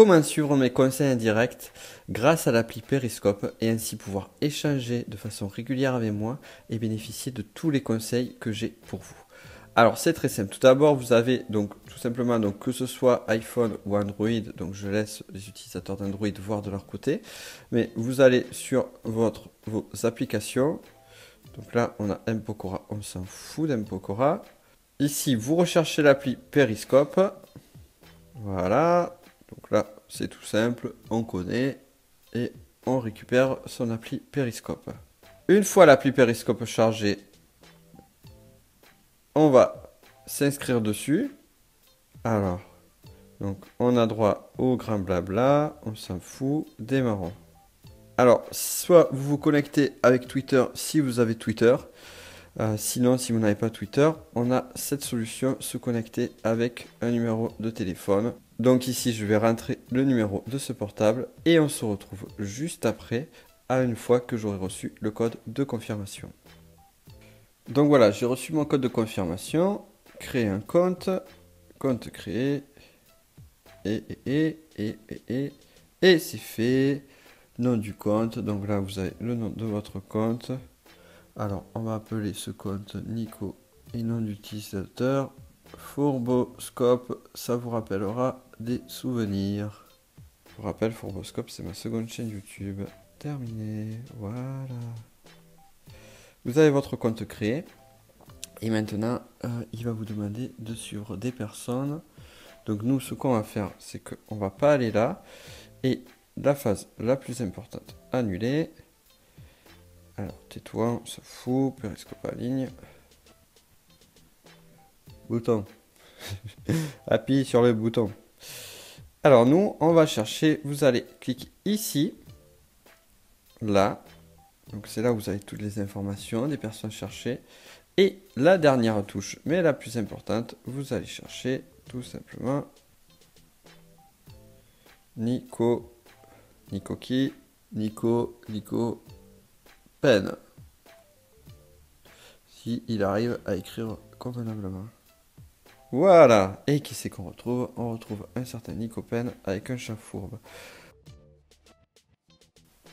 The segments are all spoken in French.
comment suivre mes conseils en direct grâce à l'appli Periscope et ainsi pouvoir échanger de façon régulière avec moi et bénéficier de tous les conseils que j'ai pour vous. Alors c'est très simple. Tout d'abord, vous avez donc tout simplement donc que ce soit iPhone ou Android, donc je laisse les utilisateurs d'Android voir de leur côté, mais vous allez sur vos applications. Donc là, on a M-Pokora, on s'en fout d'M-Pokora. Ici, vous recherchez l'appli Periscope. Voilà. Donc là, c'est tout simple, on connaît et on récupère son appli Periscope. Une fois l'appli Periscope chargée, on va s'inscrire dessus. Alors, donc on a droit au grand blabla, on s'en fout, démarrons. Alors, soit vous vous connectez avec Twitter si vous avez Twitter. Sinon, si vous n'avez pas Twitter, on a cette solution, se connecter avec un numéro de téléphone. Donc ici, je vais rentrer le numéro de ce portable et on se retrouve juste après, à une fois que j'aurai reçu le code de confirmation. Donc voilà, j'ai reçu mon code de confirmation, créer un compte créé, et c'est fait. Nom du compte, donc là vous avez le nom de votre compte. Alors on va appeler ce compte Nico et nom d'utilisateur Fourboscope, ça vous rappellera des souvenirs. Je vous rappelle, Fourboscope c'est ma seconde chaîne YouTube. Terminé, voilà. Vous avez votre compte créé. Et maintenant, il va vous demander de suivre des personnes. Donc nous, ce qu'on va faire, c'est qu'on va pas aller là. Et la phase la plus importante, annuler. Alors, tais-toi, on s'en fout. Périscope en ligne. Bouton. Appuie sur le bouton. Alors nous, on va chercher, vous allez cliquer ici. Là. Donc c'est là où vous avez toutes les informations des personnes cherchées. Et la dernière touche, mais la plus importante, vous allez chercher tout simplement Nico Pen. Si il arrive à écrire convenablement. Voilà. Et qui c'est qu'on retrouve? On retrouve un certain Nico Pen avec un chat fourbe.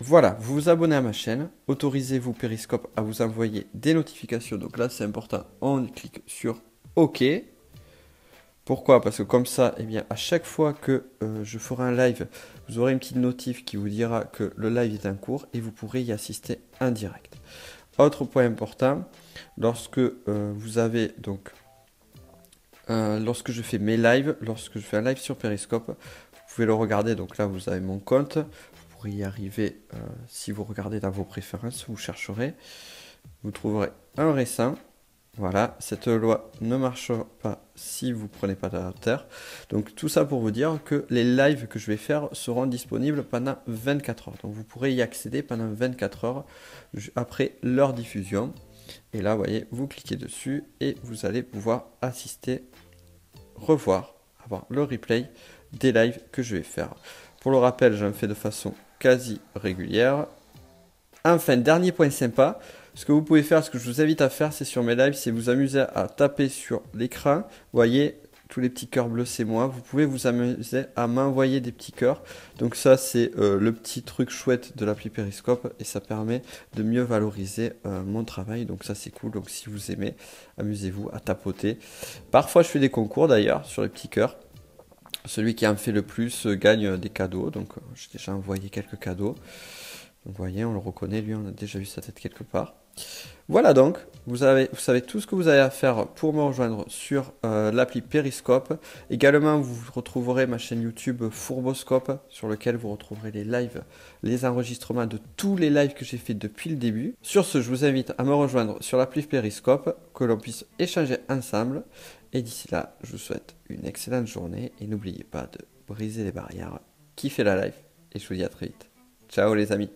Voilà, vous vous abonnez à ma chaîne, autorisez-vous Periscope à vous envoyer des notifications, donc là c'est important, on clique sur OK. Pourquoi? Parce que comme ça, eh bien, à chaque fois que je ferai un live, vous aurez une petite notif qui vous dira que le live est en cours et vous pourrez y assister en direct. Autre point important, lorsque vous avez donc, lorsque je fais mes lives, lorsque je fais un live sur Periscope, vous pouvez le regarder, donc là vous avez mon compte. Pour y arriver, si vous regardez dans vos préférences, vous chercherez, vous trouverez un récent. Voilà, cette loi ne marche pas si vous ne prenez pas d'adaptateur. Donc tout ça pour vous dire que les lives que je vais faire seront disponibles pendant 24 heures. Donc vous pourrez y accéder pendant 24 heures après leur diffusion. Et là, vous voyez, vous cliquez dessus et vous allez pouvoir assister, revoir, avoir le replay des lives que je vais faire. Pour le rappel, j'en fais de façon quasi régulière. Enfin, dernier point sympa, ce que vous pouvez faire, ce que je vous invite à faire, c'est sur mes lives, c'est vous amuser à taper sur l'écran. Vous voyez, tous les petits cœurs bleus, c'est moi. Vous pouvez vous amuser à m'envoyer des petits cœurs. Donc ça, c'est le petit truc chouette de l'appli Periscope et ça permet de mieux valoriser mon travail. Donc ça, c'est cool. Donc si vous aimez, amusez-vous à tapoter. Parfois, je fais des concours d'ailleurs sur les petits cœurs. Celui qui en fait le plus gagne des cadeaux. Donc j'ai déjà envoyé quelques cadeaux. Donc, vous voyez, on le reconnaît, lui, on a déjà vu sa tête quelque part. Voilà donc, vous savez tout ce que vous avez à faire pour me rejoindre sur l'appli Periscope. Également, vous retrouverez ma chaîne YouTube Fourboscope, sur lequel vous retrouverez les lives, les enregistrements de tous les lives que j'ai fait depuis le début. Sur ce, je vous invite à me rejoindre sur l'appli Periscope, que l'on puisse échanger ensemble. Et d'ici là, je vous souhaite une excellente journée et n'oubliez pas de briser les barrières, kiffer la life et je vous dis à très vite. Ciao les amis.